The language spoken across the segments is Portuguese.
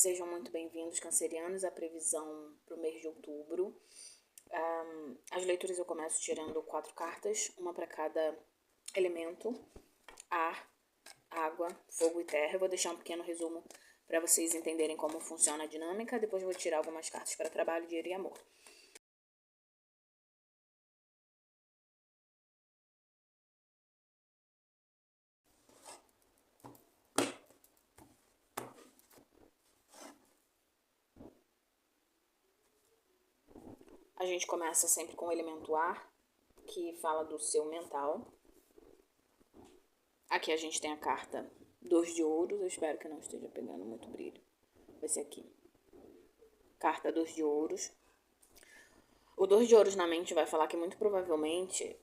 Sejam muito bem-vindos, cancerianos, à previsão para o mês de outubro. As leituras eu começo tirando 4 cartas, uma para cada elemento: ar, água, fogo e terra. Eu vou deixar um pequeno resumo para vocês entenderem como funciona a dinâmica. Depois eu vou tirar algumas cartas para trabalho, dinheiro e amor. A gente começa sempre com o elemento ar, que fala do seu mental. Aqui a gente tem a carta 2 de ouros. Eu espero que não esteja pegando muito brilho. Vai ser aqui. Carta 2 de ouros. O 2 de ouros na mente vai falar que muito provavelmente,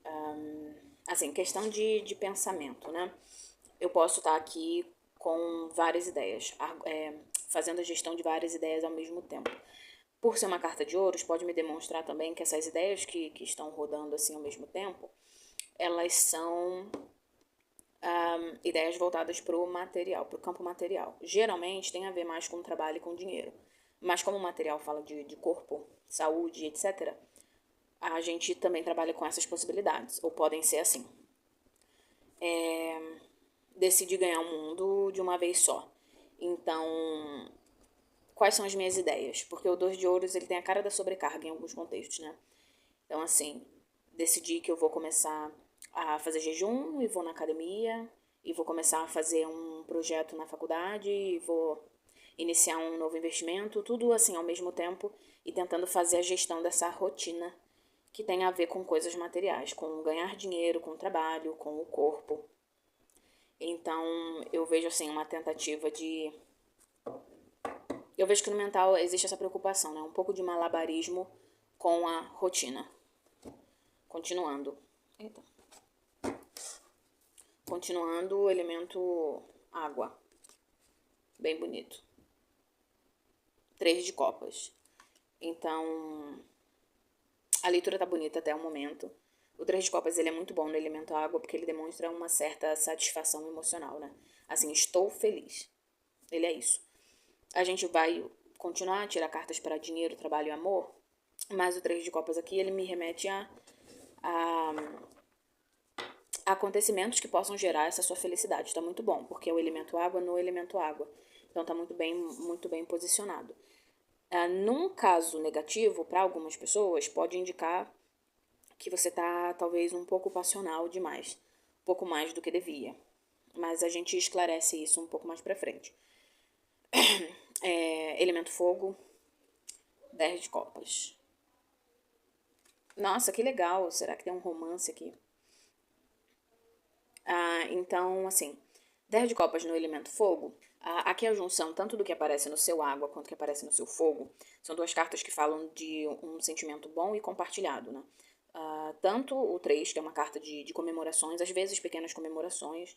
assim, questão de pensamento, né? Eu posso estar aqui com várias ideias, fazendo a gestão de várias ideias ao mesmo tempo. Por ser uma carta de ouros, pode me demonstrar também que essas ideias que estão rodando assim ao mesmo tempo, elas são ideias voltadas para o material, para o campo material. Geralmente tem a ver mais com trabalho e com dinheiro. Mas como o material fala de corpo, saúde, etc., a gente também trabalha com essas possibilidades. Ou podem ser assim. Decidi ganhar o mundo de uma vez só. Então, quais são as minhas ideias? Porque o 2 de ouros ele tem a cara da sobrecarga em alguns contextos, né? Então, assim, decidi que eu vou começar a fazer jejum e vou na academia e vou começar a fazer um projeto na faculdade e vou iniciar um novo investimento, tudo assim ao mesmo tempo e tentando fazer a gestão dessa rotina que tem a ver com coisas materiais, com ganhar dinheiro, com o trabalho, com o corpo. Então, eu vejo assim uma tentativa de... Eu vejo que no mental existe essa preocupação, né? Um pouco de malabarismo com a rotina. Continuando. Eita. Continuando, o elemento água. Bem bonito. 3 de copas. Então, a leitura tá bonita até o momento. O 3 de copas ele é muito bom no elemento água porque ele demonstra uma certa satisfação emocional, né? Assim, estou feliz. Ele é isso. A gente vai continuar a tirar cartas para dinheiro, trabalho e amor, mas o 3 de copas aqui ele me remete a acontecimentos que possam gerar essa sua felicidade. Tá muito bom, porque é o elemento água no elemento água. Então tá muito bem posicionado. Num caso negativo, para algumas pessoas, pode indicar que você tá talvez um pouco passional demais, um pouco mais do que devia. Mas a gente esclarece isso um pouco mais pra frente. Elemento fogo, 10 de copas. Nossa, que legal. Será que tem um romance aqui? Então, assim, 10 de copas no elemento fogo. Aqui a junção tanto do que aparece no seu água quanto do que aparece no seu fogo. São 2 cartas que falam de um sentimento bom e compartilhado, né? Tanto o 3, que é uma carta de comemorações, às vezes pequenas comemorações,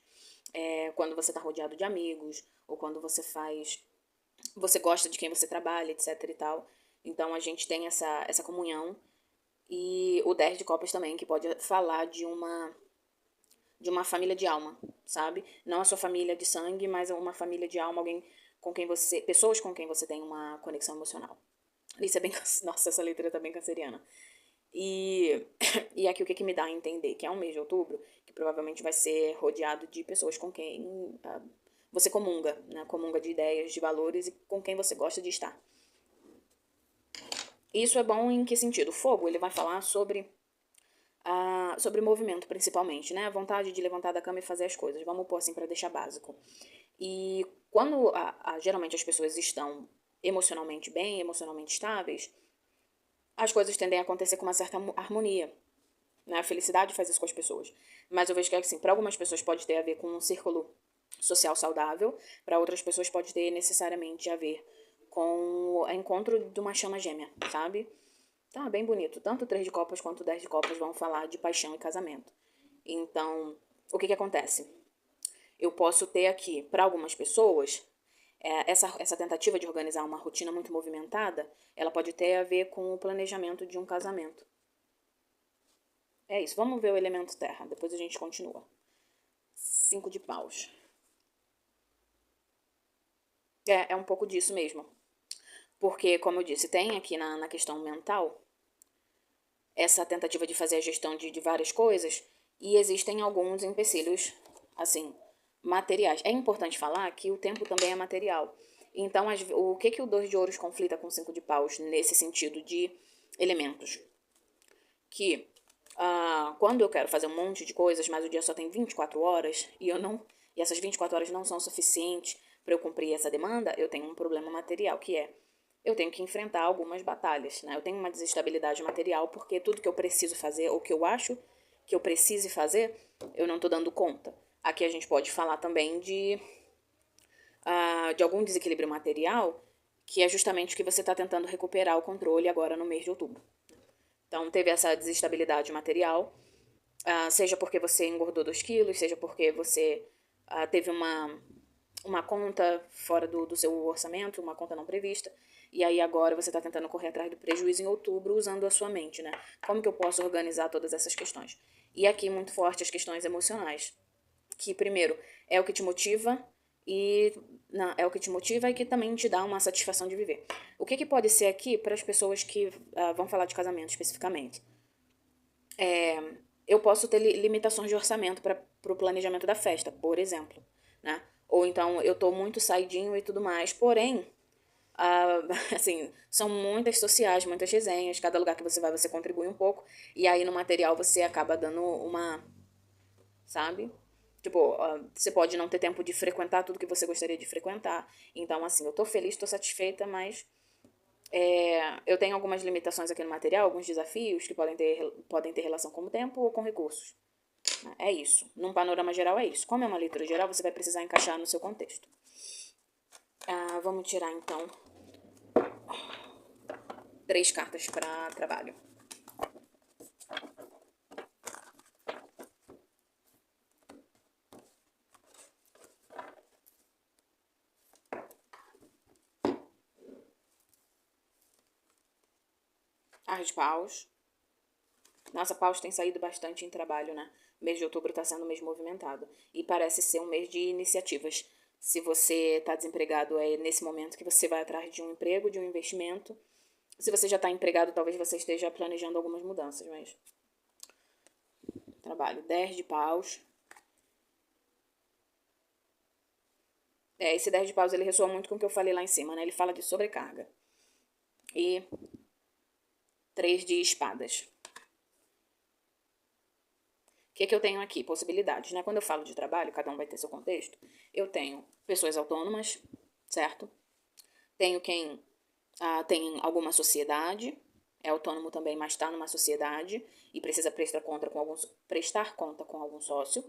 quando você está rodeado de amigos, ou quando você gosta de quem você trabalha, etc e tal. Então a gente tem essa comunhão. E o 10 de copas também, que pode falar de uma família de alma, sabe? Não a sua família de sangue, mas uma família de alma, alguém com quem pessoas com quem você tem uma conexão emocional. Isso é bem, nossa, essa leitura tá bem canceriana. E aqui o que me dá a entender? Que é um mês de outubro, que provavelmente vai ser rodeado de pessoas com quem você comunga, né? Comunga de ideias, de valores e com quem você gosta de estar. Isso é bom em que sentido? O fogo, ele vai falar sobre movimento, principalmente, né? A vontade de levantar da cama e fazer as coisas. Vamos pôr assim para deixar básico. E quando geralmente as pessoas estão emocionalmente bem, emocionalmente estáveis, as coisas tendem a acontecer com uma certa harmonia. Né? A felicidade faz isso com as pessoas. Mas eu vejo que, assim, para algumas pessoas pode ter a ver com um círculo social saudável, para outras pessoas pode ter necessariamente a ver com o encontro de uma chama gêmea, sabe? Tá bem bonito. Tanto o 3 de copas quanto o 10 de copas vão falar de paixão e casamento. Então, o que acontece? Eu posso ter aqui, para algumas pessoas, essa tentativa de organizar uma rotina muito movimentada, ela pode ter a ver com o planejamento de um casamento. É isso. Vamos ver o elemento terra. Depois a gente continua. 5 de paus. É um pouco disso mesmo. Porque, como eu disse, tem aqui na questão mental essa tentativa de fazer a gestão de várias coisas e existem alguns empecilhos, assim, materiais. É importante falar que o tempo também é material. Então, o que o 2 de ouros conflita com o 5 de paus nesse sentido de elementos? Que quando eu quero fazer um monte de coisas, mas o dia só tem 24 horas e essas 24 horas não são suficientes para eu cumprir essa demanda, eu tenho um problema material, que é eu tenho que enfrentar algumas batalhas, né? Eu tenho uma desestabilidade material porque tudo que eu preciso fazer ou que eu acho que eu precise fazer, eu não estou dando conta. Aqui a gente pode falar também de algum desequilíbrio material, que é justamente o que você está tentando recuperar o controle agora no mês de outubro. Então, teve essa desestabilidade material, seja porque você engordou 2 quilos, seja porque você teve uma conta fora do seu orçamento, uma conta não prevista, e aí agora você está tentando correr atrás do prejuízo em outubro usando a sua mente, né? Como que eu posso organizar todas essas questões? E aqui muito forte as questões emocionais, que primeiro é o que te motiva e não, é o que te motiva e que também te dá uma satisfação de viver. O que pode ser aqui para as pessoas que vão falar de casamento especificamente? Eu posso ter limitações de orçamento para o planejamento da festa, por exemplo, né? Ou então eu tô muito saidinho e tudo mais, porém, assim, são muitas sociais, muitas resenhas, cada lugar que você vai você contribui um pouco, e aí no material você acaba dando sabe? Tipo, você pode não ter tempo de frequentar tudo que você gostaria de frequentar. Então, assim, eu tô feliz, tô satisfeita, mas eu tenho algumas limitações aqui no material, alguns desafios que podem ter relação com o tempo ou com recursos. É isso. Num panorama geral é isso. Como é uma leitura geral, você vai precisar encaixar no seu contexto. Vamos tirar, então, 3 cartas para trabalho. As de paus. Nossa, paus tem saído bastante em trabalho, né? O mês de outubro está sendo um mês movimentado. E parece ser um mês de iniciativas. Se você está desempregado, é nesse momento que você vai atrás de um emprego, de um investimento. Se você já está empregado, talvez você esteja planejando algumas mudanças, mas... Trabalho. 10 de paus. Esse 10 de paus, ele ressoa muito com o que eu falei lá em cima, né? Ele fala de sobrecarga. E 3 de espadas. O que eu tenho aqui? Possibilidades, né? Quando eu falo de trabalho, cada um vai ter seu contexto. Eu tenho pessoas autônomas, certo? Tenho quem tem alguma sociedade, é autônomo também, mas está numa sociedade e precisa prestar conta com algum sócio.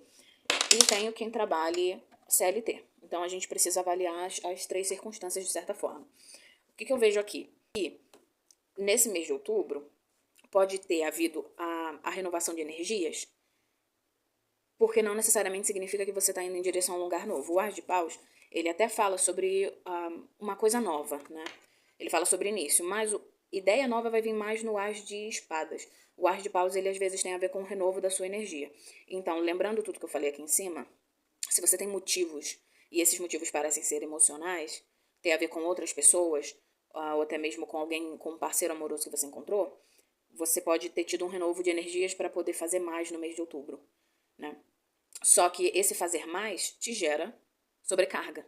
E tenho quem trabalhe CLT. Então a gente precisa avaliar as 3 circunstâncias de certa forma. O que eu vejo aqui? Que nesse mês de outubro pode ter havido a renovação de energias, porque não necessariamente significa que você está indo em direção a um lugar novo. O As de Paus, ele até fala sobre uma coisa nova, né? Ele fala sobre início, mas ideia nova vai vir mais no As de Espadas. O As de Paus, ele às vezes tem a ver com o renovo da sua energia. Então, lembrando tudo que eu falei aqui em cima, se você tem motivos, e esses motivos parecem ser emocionais, tem a ver com outras pessoas, ou até mesmo com alguém, com um parceiro amoroso que você encontrou, você pode ter tido um renovo de energias para poder fazer mais no mês de outubro, né? Só que esse fazer mais te gera sobrecarga,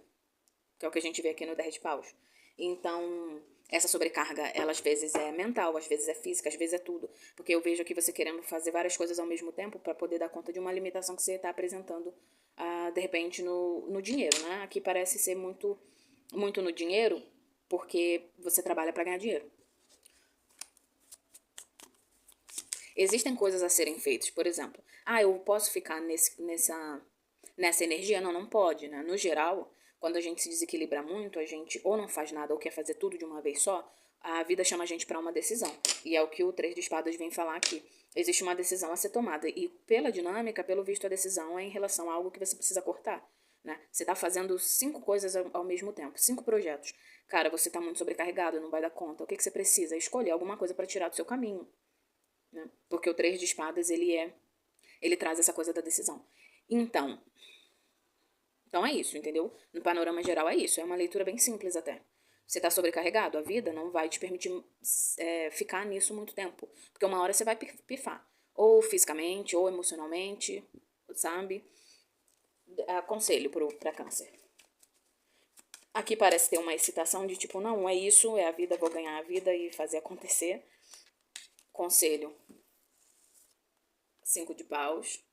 que é o que a gente vê aqui no 10 de paus. Então, essa sobrecarga, ela às vezes é mental, às vezes é física, às vezes é tudo. Porque eu vejo aqui você querendo fazer várias coisas ao mesmo tempo para poder dar conta de uma limitação que você está apresentando, de repente, no dinheiro, né? Aqui parece ser muito, muito no dinheiro, porque você trabalha para ganhar dinheiro. Existem coisas a serem feitas, por exemplo, eu posso ficar nessa energia? Não, não pode, né? No geral, quando a gente se desequilibra muito, a gente ou não faz nada ou quer fazer tudo de uma vez só, a vida chama a gente para uma decisão. E é o que o 3 de espadas vem falar aqui. Existe uma decisão a ser tomada e pela dinâmica, pelo visto, a decisão é em relação a algo que você precisa cortar, né? Você tá fazendo 5 coisas ao mesmo tempo, 5 projetos. Cara, você tá muito sobrecarregado, não vai dar conta. O que você precisa? Escolher alguma coisa para tirar do seu caminho, né? Porque o 3 de espadas, ele traz essa coisa da decisão. Então, Então é isso, entendeu? No panorama geral é isso. É uma leitura bem simples até. Você tá sobrecarregado, a vida não vai te permitir ficar nisso muito tempo. Porque uma hora você vai pifar. Ou fisicamente, ou emocionalmente, sabe? Conselho pra câncer. Aqui parece ter uma excitação de tipo, não, é isso, é a vida, vou ganhar a vida e fazer acontecer. Conselho. 5 de paus.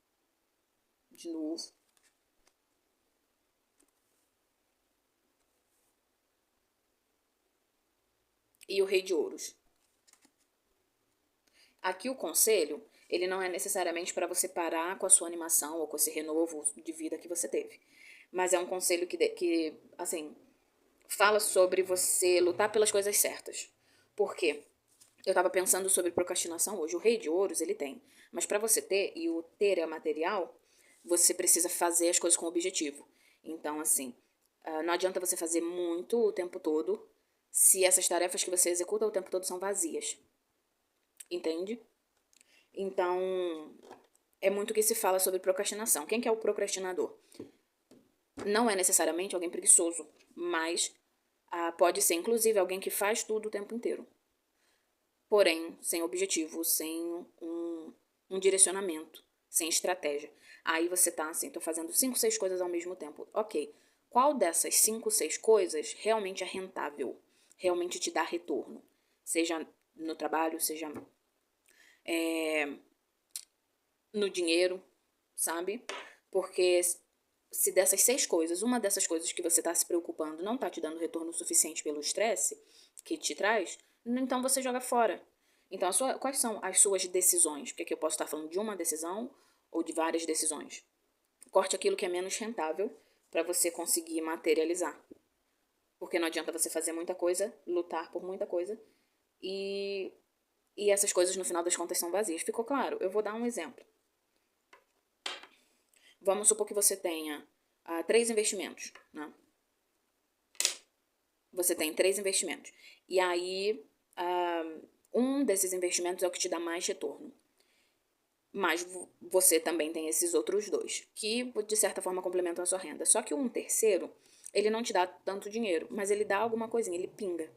De novo. E o rei de ouros. Aqui o conselho, ele não é necessariamente para você parar com a sua animação ou com esse renovo de vida que você teve. Mas é um conselho que assim, fala sobre você lutar pelas coisas certas. Por quê? Eu tava pensando sobre procrastinação hoje. O rei de ouros, ele tem. Mas para você ter, e o ter é material, você precisa fazer as coisas com objetivo. Então, assim, não adianta você fazer muito o tempo todo se essas tarefas que você executa o tempo todo são vazias. Entende? Então, é muito que se fala sobre procrastinação. Quem que é o procrastinador? Não é necessariamente alguém preguiçoso, mas pode ser, inclusive, alguém que faz tudo o tempo inteiro. Porém, sem objetivo, sem um direcionamento, sem estratégia. Aí você tá assim, tô fazendo 5, 6 coisas ao mesmo tempo. Ok, qual dessas 5, 6 coisas realmente é rentável? Realmente te dá retorno? Seja no trabalho, seja no dinheiro, sabe? Porque se dessas 6 coisas, uma dessas coisas que você tá se preocupando não tá te dando retorno suficiente pelo estresse que te traz, então você joga fora. Então, quais são as suas decisões? Porque aqui eu posso estar falando de uma decisão ou de várias decisões. Corte aquilo que é menos rentável para você conseguir materializar. Porque não adianta você fazer muita coisa, lutar por muita coisa, e, e essas coisas no final das contas são vazias. Ficou claro? Eu vou dar um exemplo. Vamos supor que você tenha 3 investimentos, né? Você tem 3 investimentos. E aí, um desses investimentos é o que te dá mais retorno. Mas você também tem esses outros 2, que de certa forma complementam a sua renda. Só que um terceiro, ele não te dá tanto dinheiro, mas ele dá alguma coisinha, ele pinga.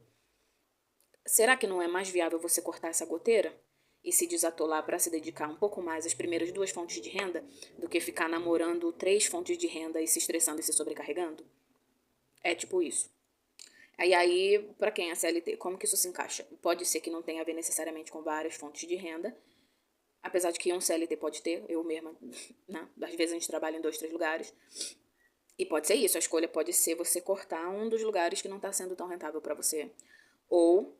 Será que não é mais viável você cortar essa goteira e se desatolar para se dedicar um pouco mais às primeiras 2 fontes de renda do que ficar namorando 3 fontes de renda e se estressando e se sobrecarregando? É tipo isso. Aí, para quem é CLT, como que isso se encaixa? Pode ser que não tenha a ver necessariamente com várias fontes de renda, apesar de que um CLT pode ter, eu mesma, né? Às vezes a gente trabalha em 2, 3 lugares. E pode ser isso, a escolha pode ser você cortar um dos lugares que não está sendo tão rentável para você. Ou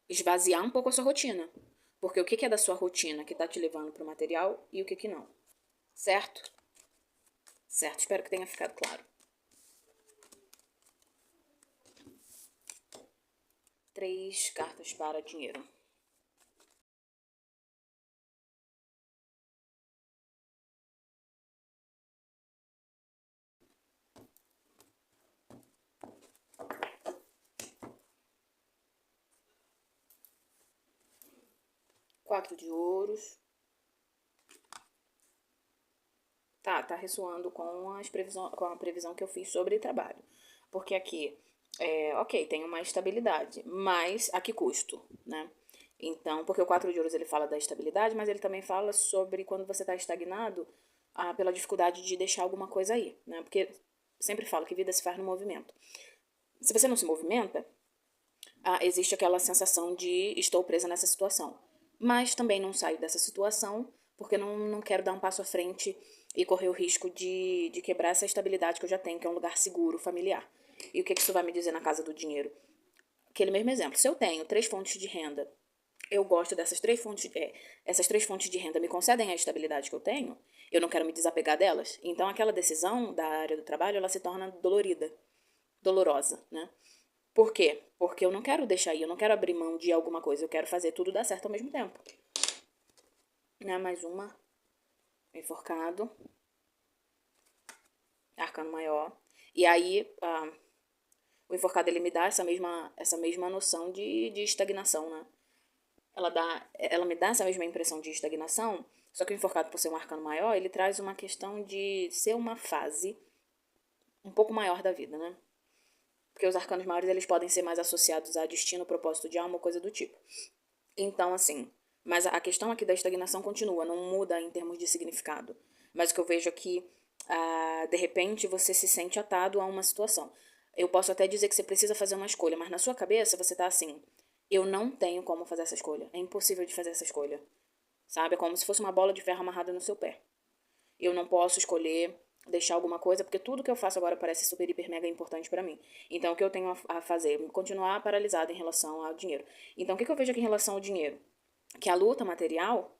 esvaziar um pouco a sua rotina. Porque o que é da sua rotina que está te levando para o material e o que não. Certo? Certo, espero que tenha ficado claro. 3 cartas para dinheiro. Quatro de ouros. Tá ressoando com a previsão que eu fiz sobre trabalho. Porque aqui, ok, tem uma estabilidade, mas a que custo, né? Então, porque o 4 de ouros ele fala da estabilidade, mas ele também fala sobre quando você está estagnado, pela dificuldade de deixar alguma coisa aí, né? Porque sempre falo que vida se faz no movimento. Se você não se movimenta, existe aquela sensação de estou presa nessa situação. Mas também não saio dessa situação porque não quero dar um passo à frente e correr o risco de quebrar essa estabilidade que eu já tenho, que é um lugar seguro, familiar. E o que isso vai me dizer na casa do dinheiro? Aquele mesmo exemplo. Se eu tenho 3 fontes de renda, eu gosto dessas 3 fontes, essas 3 fontes de renda me concedem a estabilidade que eu não quero me desapegar delas. Então aquela decisão da área do trabalho, ela se torna dolorosa, né? Por quê? Porque eu não quero deixar aí, eu não quero abrir mão de alguma coisa, eu quero fazer tudo dar certo ao mesmo tempo. Né? Mais uma. Enforcado. Arcano maior. E aí, o enforcado ele me dá essa mesma noção de estagnação, né? ela me dá essa mesma impressão de estagnação, só que o enforcado, por ser um arcano maior, ele traz uma questão de ser uma fase um pouco maior da vida, né? Porque os arcanos maiores, eles podem ser mais associados a destino, propósito de alma ou coisa do tipo. Então, assim, mas a questão aqui da estagnação continua, não muda em termos de significado. Mas o que eu vejo aqui, de repente, você se sente atado a uma situação. Eu posso até dizer que você precisa fazer uma escolha, mas na sua cabeça você tá assim, eu não tenho como fazer essa escolha. É impossível de fazer essa escolha. Sabe? É como se fosse uma bola de ferro amarrada no seu pé. Eu não posso escolher deixar alguma coisa, porque tudo que eu faço agora parece super, hiper, mega importante pra mim. Então, o que eu tenho a fazer? Continuar paralisada em relação ao dinheiro. Então, o que eu vejo aqui em relação ao dinheiro? Que a luta material,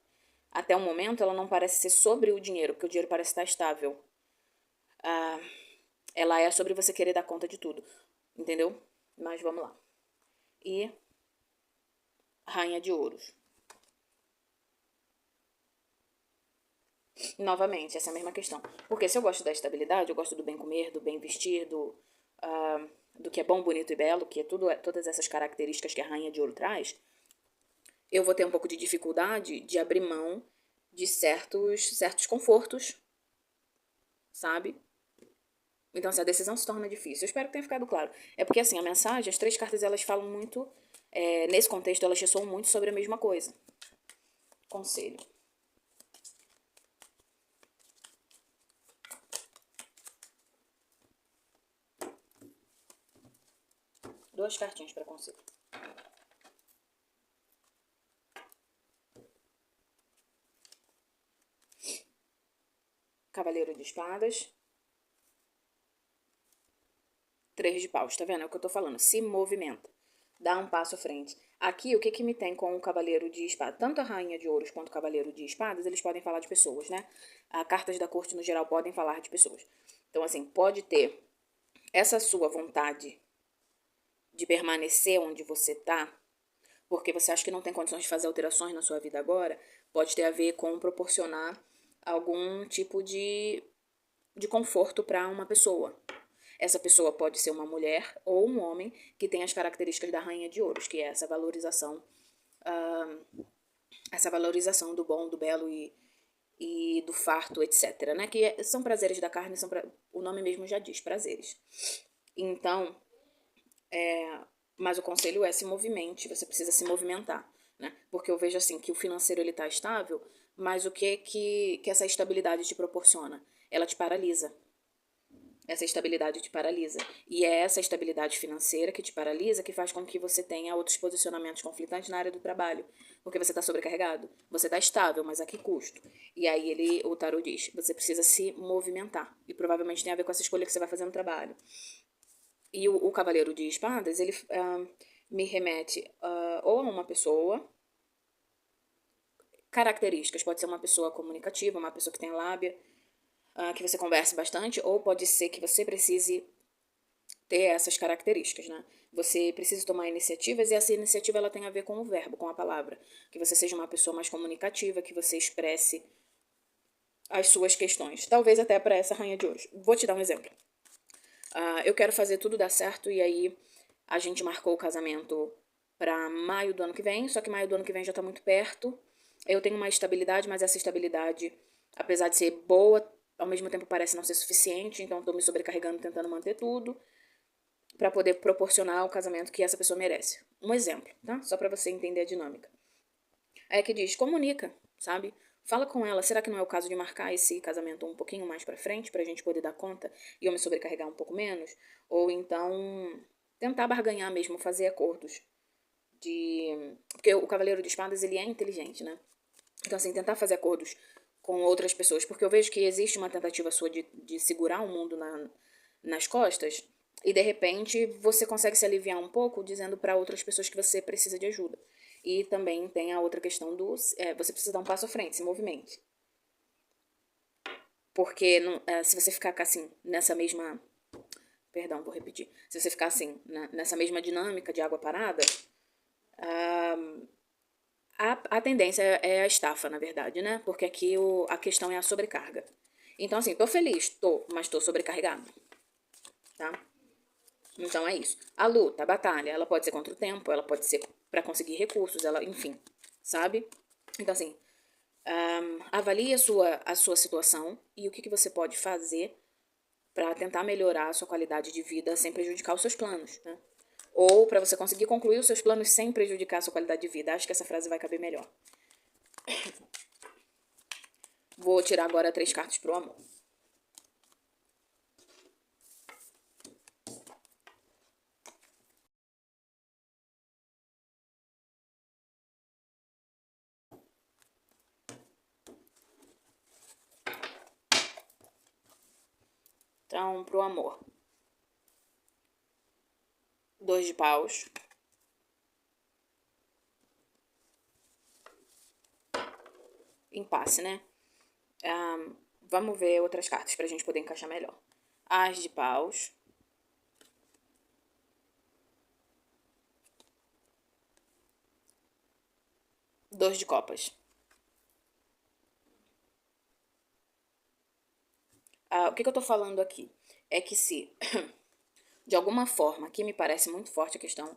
até o momento, ela não parece ser sobre o dinheiro, porque o dinheiro parece estar estável. Ela é sobre você querer dar conta de tudo. Entendeu? Mas vamos lá. E Rainha de Ouros. Novamente, essa é a mesma questão. Porque se eu gosto da estabilidade, eu gosto do bem comer, do bem vestir, do que é bom, bonito e belo, que é todas essas características que a Rainha de Ouro traz, eu vou ter um pouco de dificuldade de abrir mão de certos confortos, sabe? Então, assim, a decisão se torna difícil. Eu espero que tenha ficado claro. É porque, assim, a mensagem, as 3 cartas, elas falam muito, nesse contexto, elas ressoam muito sobre a mesma coisa. Conselho. 2 cartinhas para conselho. Cavaleiro de Espadas. 3 de paus, tá vendo? É o que eu tô falando. Se movimenta. Dá um passo à frente. Aqui, o que me tem com o Cavaleiro de Espadas? Tanto a Rainha de Ouros quanto o Cavaleiro de Espadas, eles podem falar de pessoas, né? Cartas da corte, no geral, podem falar de pessoas. Então, assim, pode ter essa sua vontade de permanecer onde você tá, porque você acha que não tem condições de fazer alterações na sua vida agora, pode ter a ver com proporcionar algum tipo de conforto para uma pessoa. Essa pessoa pode ser uma mulher ou um homem que tem as características da Rainha de Ouros, que é essa valorização do bom, do belo e do farto, etc. Né? Que são prazeres da carne, o nome mesmo já diz, prazeres. Então, mas o conselho é se movimente, você precisa se movimentar. Né? Porque eu vejo assim que o financeiro ele está estável, mas o que essa estabilidade te proporciona? Ela te paralisa. Essa estabilidade te paralisa. E é essa estabilidade financeira que te paralisa que faz com que você tenha outros posicionamentos conflitantes na área do trabalho. Porque você está sobrecarregado. Você está estável, mas a que custo? E aí o tarot diz, você precisa se movimentar. E provavelmente tem a ver com essa escolha que você vai fazer no trabalho. E o Cavaleiro de Espadas, ele me remete ou a uma pessoa, características. Pode ser uma pessoa comunicativa, uma pessoa que tem lábia, que você converse bastante, ou pode ser que você precise ter essas características, né? Você precisa tomar iniciativas e essa iniciativa ela tem a ver com o verbo, com a palavra. Que você seja uma pessoa mais comunicativa, que você expresse as suas questões. Talvez até para essa rainha de hoje. Vou te dar um exemplo. Eu quero fazer tudo dar certo e aí a gente marcou o casamento para maio do ano que vem, só que maio do ano que vem já tá muito perto. Eu tenho uma estabilidade, mas essa estabilidade, apesar de ser boa, ao mesmo tempo parece não ser suficiente, então tô me sobrecarregando tentando manter tudo para poder proporcionar o casamento que essa pessoa merece. Um exemplo, tá? Só para você entender a dinâmica. É que diz, comunica, sabe? Fala com ela, será que não é o caso de marcar esse casamento um pouquinho mais pra frente, pra gente poder dar conta e eu me sobrecarregar um pouco menos? Ou então, tentar barganhar mesmo, fazer acordos Porque o Cavaleiro de Espadas, ele é inteligente, né? Então, assim, tentar fazer acordos com outras pessoas, porque eu vejo que existe uma tentativa sua de segurar o mundo nas costas, e de repente você consegue se aliviar um pouco dizendo para outras pessoas que você precisa de ajuda. E também tem a outra questão você precisa dar um passo à frente, se movimente. Porque se você ficar assim, nessa mesma. Perdão, vou repetir. Se você ficar assim, nessa mesma dinâmica de água parada, a tendência é a estafa, na verdade, né? Porque aqui a questão é a sobrecarga. Então, assim, tô feliz, mas tô sobrecarregado, tá? Então é isso. A luta, a batalha, ela pode ser contra o tempo, ela pode ser pra conseguir recursos, enfim. sabe? Então, assim, avalie a sua situação e o que você pode fazer para tentar melhorar a sua qualidade de vida sem prejudicar os seus planos, né? Ou para você conseguir concluir os seus planos sem prejudicar a sua qualidade de vida. Acho que essa frase vai caber melhor. Vou tirar agora 3 cartas pro amor. Então, pro amor. 2 de paus. Impasse, né? Vamos ver outras cartas pra gente poder encaixar melhor. As de paus. Dois de copas. O que eu tô falando aqui? É que se, de alguma forma, aqui me parece muito forte a questão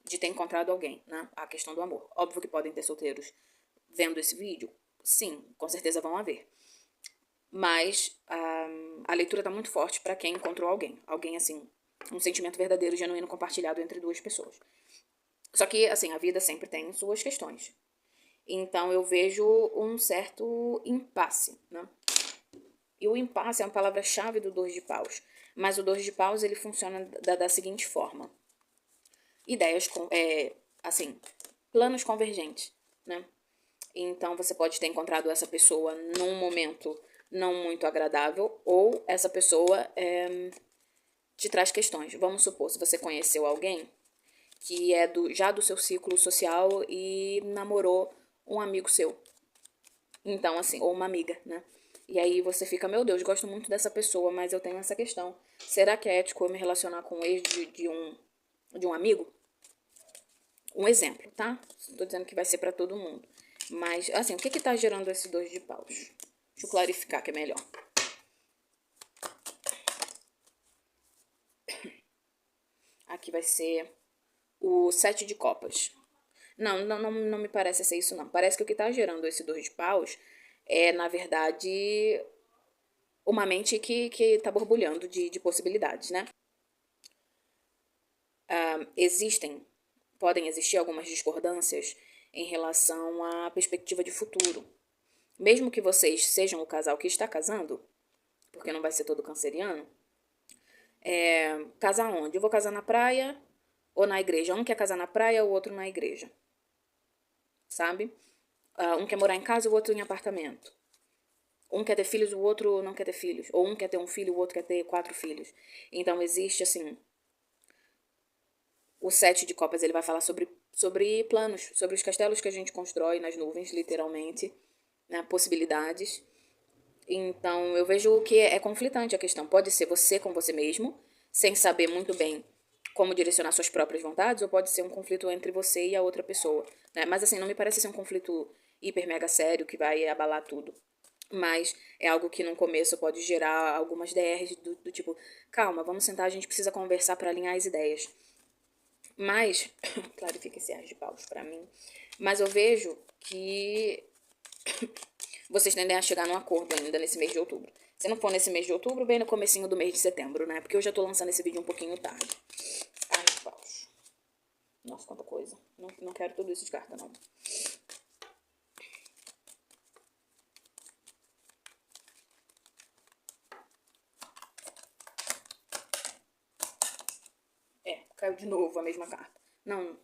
de ter encontrado alguém, né? A questão do amor. Óbvio que podem ter solteiros vendo esse vídeo. Sim, com certeza vão haver. Mas a leitura tá muito forte pra quem encontrou alguém. Alguém, assim, um sentimento verdadeiro, genuíno, compartilhado entre duas pessoas. Só que, assim, a vida sempre tem suas questões. Então eu vejo um certo impasse, né? E o impasse é uma palavra-chave do 2 de paus. Mas o 2 de paus, ele funciona da seguinte forma. Ideias, assim, planos convergentes, né? Então você pode ter encontrado essa pessoa num momento não muito agradável, ou essa pessoa te traz questões. Vamos supor, se você conheceu alguém que é já do seu ciclo social e namorou um amigo seu. Então, assim, ou uma amiga, né? E aí você fica, meu Deus, gosto muito dessa pessoa, mas eu tenho essa questão. Será que é ético eu me relacionar com o ex de um amigo? Um exemplo, tá? Não tô dizendo que vai ser pra todo mundo. Mas, assim, o que tá gerando esse 2 de paus? Deixa eu clarificar que é melhor. Aqui vai ser o 7 de copas. Não me parece ser isso, não. Parece que o que tá gerando esse 2 de paus é, na verdade, uma mente que tá borbulhando de possibilidades, né? Podem existir algumas discordâncias em relação à perspectiva de futuro. Mesmo que vocês sejam o casal que está casando, porque não vai ser todo canceriano, casar onde? Eu vou casar na praia ou na igreja? Um quer casar na praia, o outro na igreja. Sabe? Um quer morar em casa, o outro em apartamento. Um quer ter filhos, o outro não quer ter filhos. Ou um quer ter um filho, o outro quer ter 4 filhos. Então existe, assim, o 7 de copas, ele vai falar sobre planos, sobre os castelos que a gente constrói nas nuvens, literalmente, né, possibilidades. Então, eu vejo que é conflitante a questão. Pode ser você com você mesmo, sem saber muito bem como direcionar suas próprias vontades, ou pode ser um conflito entre você e a outra pessoa, né? Mas, assim, não me parece ser um conflito hiper mega sério que vai abalar tudo. Mas é algo que no começo pode gerar algumas DRs do tipo, calma, vamos sentar, a gente precisa conversar para alinhar as ideias. Mas, clarifica esse ar de paus pra mim. Mas eu vejo que vocês tendem a chegar num acordo ainda nesse mês de outubro. Se não for nesse mês de outubro, bem no comecinho do mês de setembro, né? Porque eu já tô lançando esse vídeo um pouquinho tarde. Ai, de paus. Nossa, quanta coisa. Não quero tudo isso de carta, não. Caiu de novo a mesma carta. Não.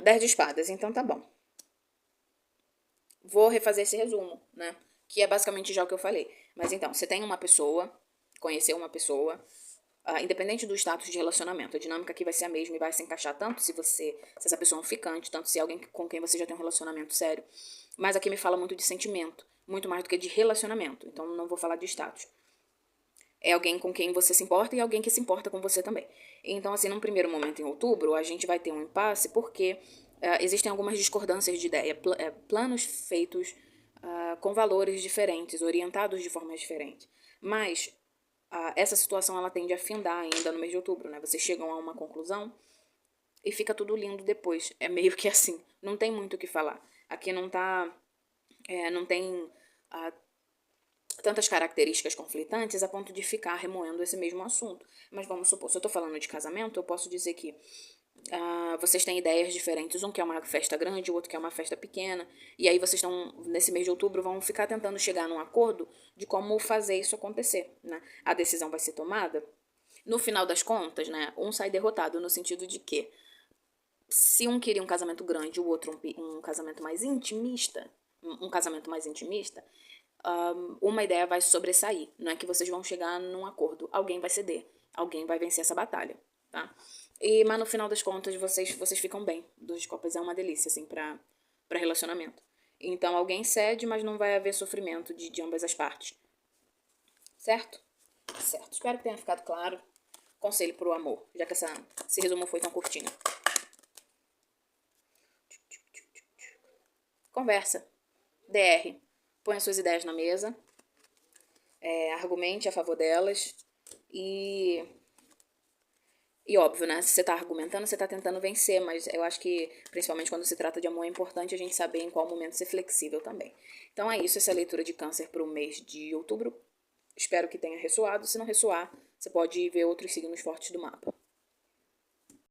10 de espadas, então tá bom. Vou refazer esse resumo, né? Que é basicamente já o que eu falei. Mas então, você tem uma pessoa, conheceu uma pessoa, independente do status de relacionamento, a dinâmica aqui vai ser a mesma e vai se encaixar tanto se essa pessoa é um ficante, tanto se é alguém com quem você já tem um relacionamento sério. Mas aqui me fala muito de sentimento, muito mais do que de relacionamento. Então não vou falar de status. É alguém com quem você se importa e alguém que se importa com você também. Então, assim, num primeiro momento em outubro, a gente vai ter um impasse porque existem algumas discordâncias de ideia, planos feitos com valores diferentes, orientados de formas diferentes. Mas essa situação ela tende a findar ainda no mês de outubro, né? Vocês chegam a uma conclusão e fica tudo lindo depois. É meio que assim, não tem muito o que falar. Aqui não tem tantas características conflitantes a ponto de ficar remoendo esse mesmo assunto. Mas vamos supor, se eu tô falando de casamento, eu posso dizer que vocês têm ideias diferentes, um quer uma festa grande, o outro quer uma festa pequena, e aí vocês estão, nesse mês de outubro, vão ficar tentando chegar num acordo de como fazer isso acontecer, né? A decisão vai ser tomada. No final das contas, né, um sai derrotado no sentido de que se um queria um casamento grande, o outro um casamento mais intimista, um casamento mais intimista, uma ideia vai sobressair. Não é que vocês vão chegar num acordo. Alguém vai ceder. Alguém vai vencer essa batalha, tá? Mas no final das contas, vocês ficam bem. Dois de copas é uma delícia, assim, pra relacionamento. Então, alguém cede, mas não vai haver sofrimento de ambas as partes. Certo? Certo. Espero que tenha ficado claro. Conselho pro amor, já que esse resumo foi tão curtinho. Conversa. DR. Põe as suas ideias na mesa. Argumente a favor delas. E óbvio, né? Se você tá argumentando, você tá tentando vencer, mas eu acho que, principalmente quando se trata de amor, é importante a gente saber em qual momento ser flexível também. Então é isso, essa é a leitura de câncer pro mês de outubro. Espero que tenha ressoado. Se não ressoar, você pode ver outros signos fortes do mapa.